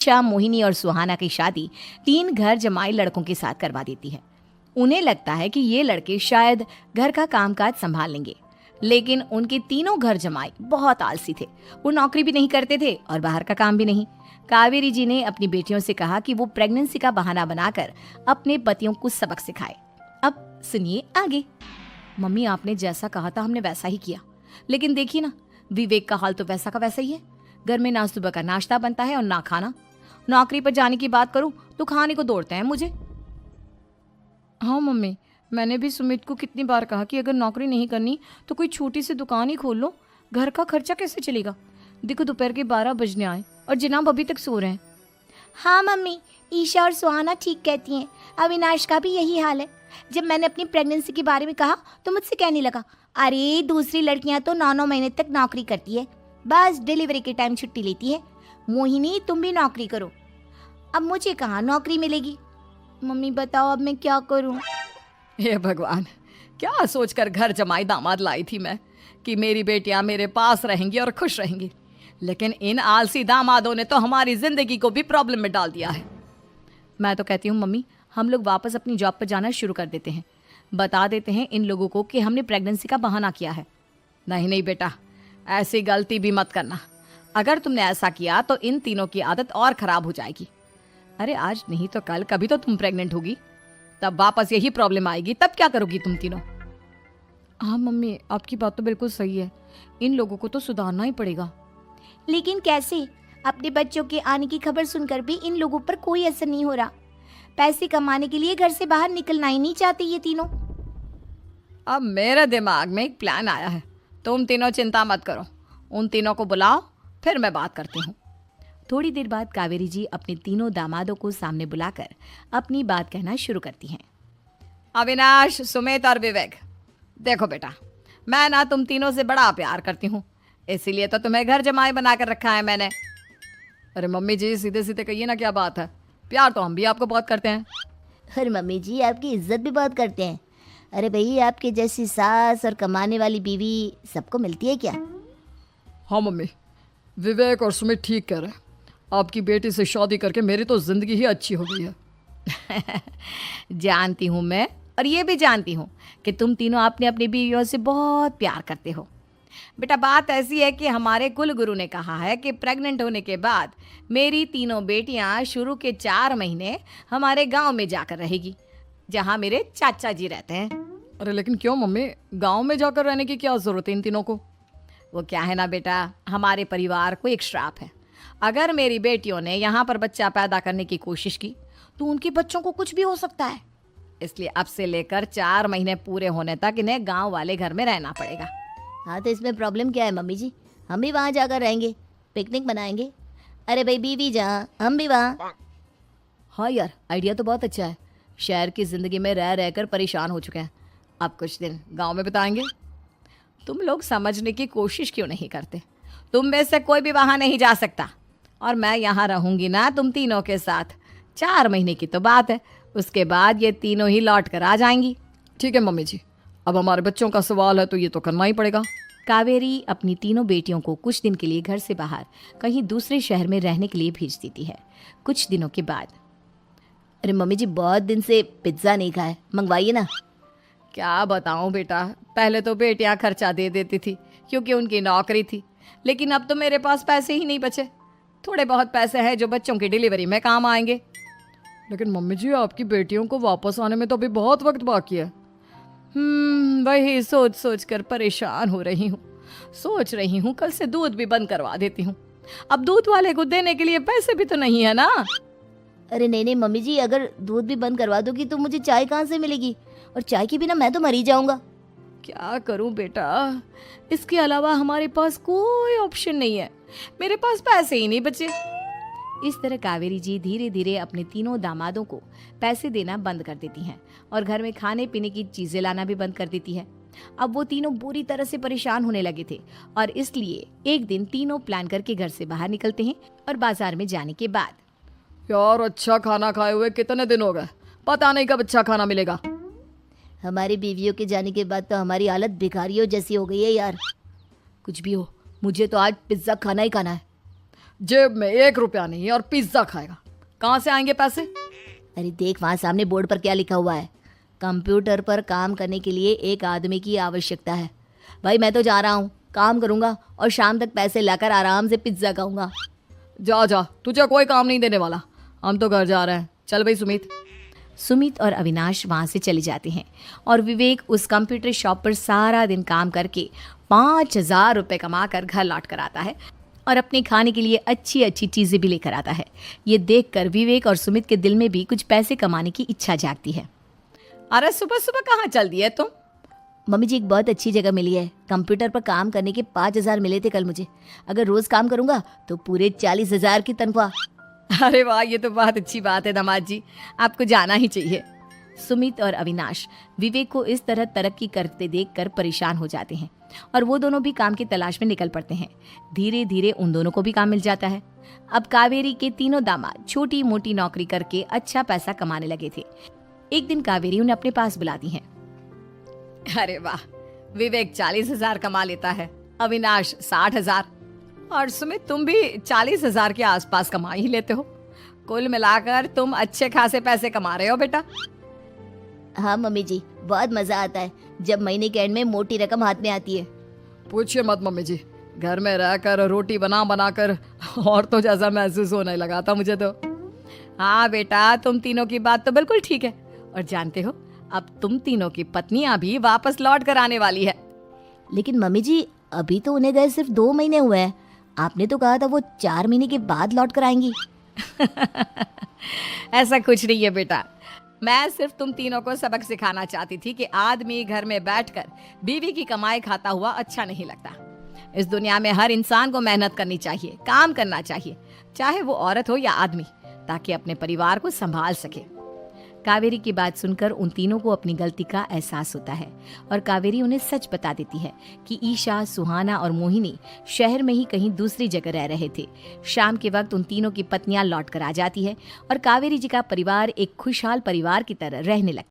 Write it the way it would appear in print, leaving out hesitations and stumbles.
शाह मोहिनी और सुहाना की शादी 3 घर जमाई लड़कों के साथ करवा देती है। उन्हें लगता है कि ये लड़के शायद घर का कामकाज संभाल लेंगे, लेकिन उनके तीनों घर जमाई बहुत आलसी थे। वो नौकरी भी नहीं करते थे और बाहर का काम भी नहीं। कावेरी जी ने अपनी बेटियों से कहा कि वो प्रेगनेंसी का बहाना बनाकर अपने पतियों को सबक सिखाए। अब सुनिए आगे। मम्मी, आपने जैसा कहा था हमने वैसा ही किया, लेकिन देखिए ना, विवेक का हाल तो वैसा का वैसा ही है। घर में ना सुबह का नाश्ता बनता है और ना खाना। नौकरी पर जाने की बात करूं तो खाने को दौड़ते हैं मुझे। हाँ मम्मी, मैंने भी सुमित को कितनी बार कहा कि अगर नौकरी नहीं करनी तो कोई छोटी सी दुकान ही खोल लो। घर का खर्चा कैसे चलेगा? देखो दोपहर के 12 बजने आए और जनाब अभी तक सो रहे हैं। हाँ मम्मी, ईशा और सुहाना ठीक कहती हैं। अविनाश का भी यही हाल है। जब मैंने अपनी प्रेगनेंसी के बारे में कहा तो मुझसे कहने लगा, अरे दूसरी लड़कियां तो 9-9 महीने तक नौकरी करती है, बस डिलीवरी के टाइम छुट्टी लेती है। मोहिनी, तुम भी नौकरी करो। अब मुझे कहाँ नौकरी मिलेगी? मम्मी बताओ, अब मैं क्या करूं? हे भगवान, क्या सोचकर घर जमाई दामाद लाई थी मैं कि मेरी बेटियां मेरे पास रहेंगी और खुश रहेंगी, लेकिन इन आलसी दामादों ने तो हमारी जिंदगी को भी प्रॉब्लम में डाल दिया है। मैं तो कहती हूँ मम्मी, हम लोग वापस अपनी जॉब पर जाना शुरू कर देते हैं। बता देते हैं इन लोगों को कि हमने प्रेगनेंसी का बहाना किया है। नहीं नहीं बेटा, ऐसी गलती भी मत करना। अगर तुमने ऐसा किया तो इन तीनों की आदत और खराब हो जाएगी। अरे आज नहीं तो कल कभी तो तुम प्रेग्नेंट होगी, तब वापस यही प्रॉब्लम आएगी। तब क्या करोगी तुम तीनों? हाँ मम्मी, आपकी बात तो बिल्कुल सही है। इन लोगों को तो सुधारना ही पड़ेगा। लेकिन कैसे? अपने बच्चों के आने की खबर सुनकर भी इन लोगों पर कोई असर नहीं हो रहा। पैसे कमाने के लिए घर से बाहर निकलना ही नहीं चाहते ये तीनों। अब मेरे दिमाग में एक प्लान आया है। तुम तीनों चिंता मत करो, उन तीनों को बुलाओ, फिर मैं बात करती हूँ। थोड़ी देर बाद कावेरी जी अपने तीनों दामादों को सामने बुलाकर अपनी बात कहना शुरू करती हैं। अविनाश, सुमित और विवेक, देखो बेटा, मैं ना तुम तीनों से बड़ा प्यार करती हूँ, इसीलिए तो तुम्हें घर जमाई बनाकर रखा है मैंने। अरे मम्मी जी, सीधे सीधे कहिए ना, क्या बात है? प्यार तो हम भी आपको बहुत करते हैं। अरे मम्मी जी, आपकी इज्जत भी बहुत करते हैं। अरे भाई, आपके जैसी सास और कमाने वाली बीवी सबको मिलती है क्या? हाँ मम्मी, विवेक और सुमित ठीक कह रहे हैं। आपकी बेटी से शादी करके मेरी तो जिंदगी ही अच्छी हो गई है। जानती हूँ मैं, और ये भी जानती हूँ कि तुम तीनों अपने अपनी बीवियों से बहुत प्यार करते हो। बेटा, बात ऐसी है कि हमारे कुल गुरु ने कहा है कि प्रेग्नेंट होने के बाद मेरी तीनों बेटियां शुरू के 4 महीने हमारे गांव में जाकर रहेगी, जहां मेरे चाचा जी रहते हैं। अरे लेकिन क्यों मम्मी, गांव में जाकर रहने की क्या जरूरत है इन तीनों को? वो क्या है ना बेटा, हमारे परिवार को एक श्राप है। अगर मेरी बेटियों ने यहाँ पर बच्चा पैदा करने की कोशिश की तो उनके बच्चों को कुछ भी हो सकता है। इसलिए अब से लेकर 4 महीने पूरे होने तक इन्हें गांव वाले घर में रहना पड़ेगा। हाँ तो इसमें प्रॉब्लम क्या है मम्मी जी? हम भी वहाँ जाकर रहेंगे, पिकनिक मनाएंगे। अरे भाई, बीवी जहाँ हम भी वहाँ। हाँ यार, आइडिया तो बहुत अच्छा है। शहर की ज़िंदगी में रह रहकर परेशान हो चुके हैं, अब कुछ दिन गांव में बिताएंगे। तुम लोग समझने की कोशिश क्यों नहीं करते? तुम में से कोई भी वहाँ नहीं जा सकता, और मैं यहाँ रहूँगी ना तुम तीनों के साथ। 4 महीने की तो बात है, उसके बाद ये तीनों ही लौट कर आ जाएंगी। ठीक है मम्मी जी, अब हमारे बच्चों का सवाल है तो ये तो करना ही पड़ेगा। कावेरी अपनी तीनों बेटियों को कुछ दिन के लिए घर से बाहर कहीं दूसरे शहर में रहने के लिए भेज देती है। कुछ दिनों के बाद, अरे मम्मी जी, बहुत दिन से पिज्ज़ा नहीं खाए, मंगवाइए ना। क्या बताऊं बेटा, पहले तो बेटियां खर्चा दे देती थी क्योंकि उनकी नौकरी थी, लेकिन अब तो मेरे पास पैसे ही नहीं बचे। थोड़े बहुत पैसे हैं जो बच्चों की डिलीवरी में काम आएंगे। लेकिन मम्मी जी, आपकी बेटियों को वापस आने में तो अभी बहुत वक्त बाकी है। वही सोच सोच कर परेशान हो रही हूँ। सोच रही हूँ कल से दूध भी बंद करवा देती हूँ। अब दूध वाले को देने के लिए पैसे भी तो नहीं है ना। अरे नहीं नहीं मम्मी जी, अगर दूध भी बंद करवा दोगी तो मुझे चाय कहाँ से मिलेगी? और चाय के बिना मैं तो मर ही जाऊंगा। क्या करूं बेटा, इसके अलावा हमारे पास कोई ऑप्शन नहीं है। मेरे पास पैसे ही नहीं बचे। इस तरह कावेरी जी धीरे धीरे अपने तीनों दामादों को पैसे देना बंद कर देती हैं और घर में खाने पीने की चीजें लाना भी बंद कर देती है। अब वो तीनों बुरी तरह से परेशान होने लगे थे, और इसलिए एक दिन तीनों प्लान करके घर से बाहर निकलते हैं। और बाजार में जाने के बाद, यार अच्छा खाना खाए हुए कितने दिन हो गए, पता नहीं कब अच्छा खाना मिलेगा। हमारी बीवियों के जाने के बाद तो हमारी हालत भिखारियों जैसी हो गई है यार। कुछ भी हो, मुझे तो आज पिज्ज़ा खाना ही खाना है। जेब में 1 रुपया नहीं है और पिज्जा खाएगा, कहाँ से आएंगे पैसे? अरे देख वहाँ सामने बोर्ड पर क्या लिखा हुआ है, कंप्यूटर पर काम करने के लिए एक आदमी की आवश्यकता है। भाई मैं तो जा रहा हूँ, काम करूँगा और शाम तक पैसे लाकर आराम से पिज्ज़ा खाऊंगा। जा जा, तुझे कोई काम नहीं देने वाला, हम तो घर जा रहे हैं। चल भाई सुमित। सुमित और अविनाश वहाँ से चले जाते हैं और विवेक उस कंप्यूटर शॉप पर सारा दिन काम करके 5,000 रुपये कमा कर घर लौट कर आता है और अपने खाने के लिए अच्छी अच्छी चीज़ें भी लेकर आता है। ये देखकर विवेक और सुमित के दिल में भी कुछ पैसे कमाने की इच्छा जागती है। अरे सुबह सुबह कहाँ चल दिए तुम? मम्मी जी एक बहुत अच्छी जगह मिली है, कंप्यूटर पर काम करने के 5,000 मिले थे कल मुझे। अगर रोज काम करूंगा तो पूरे 40,000 की तनख्वाह। अरे वाह, ये तो बहुत अच्छी बात है दामाद जी, आपको जाना ही चाहिए। सुमित और अविनाश विवेक को इस तरह तरक्की करते देखकर परेशान हो जाते हैं और वो दोनों भी काम की तलाश में निकल पड़ते हैं। धीरे धीरे उन दोनों को भी काम मिल जाता है। अब कावेरी के तीनों दामाद छोटी मोटी नौकरी करके अच्छा पैसा कमाने लगे थे। एक दिन कावेरी उन्हें अपने पास बुलाती है। अरे वाह, विवेक 40,000 कमा लेता है, अविनाश 60,000 और सुमित तुम भी 40,000 के आसपास कमा ही लेते हो। कुल मिलाकर तुम अच्छे खासे पैसे कमा रहे हो बेटा। हाँ मम्मी जी, बहुत मजा आता है जब महीने के एंड में मोटी रकम हाथ में आती है। पूछिए मत मम्मी जी, घर में रहकर रोटी बना बना कर और तो जैसा महसूस होने लगा था मुझे तो। हाँ बेटा, तुम तीनों की बात तो बिल्कुल ठीक है। और जानते हो, अब तुम तीनों की पत्नियां भी वापस लौट कर आने वाली है। लेकिन मम्मी जी अभी तो उन्हें गए सिर्फ 2 महीने हुए हैं, आपने तो कहा था वो 4 महीने के बाद लौट कर आएंगी। ऐसा कुछ नहीं है बेटा, मैं सिर्फ तुम तीनों को सबक सिखाना चाहती थी कि आदमी घर में बैठकर बीवी की कमाई खाता हुआ अच्छा नहीं लगता। इस दुनिया में हर इंसान को मेहनत करनी चाहिए, काम करना चाहिए, चाहे वो औरत हो या आदमी, ताकि अपने परिवार को संभाल सके। कावेरी की बात सुनकर उन तीनों को अपनी गलती का एहसास होता है और कावेरी उन्हें सच बता देती है कि ईशा, सुहाना और मोहिनी शहर में ही कहीं दूसरी जगह रह रहे थे। शाम के वक्त उन तीनों की पत्नियां लौट कर आ जाती है और कावेरी जी का परिवार एक खुशहाल परिवार की तरह रहने लगता है।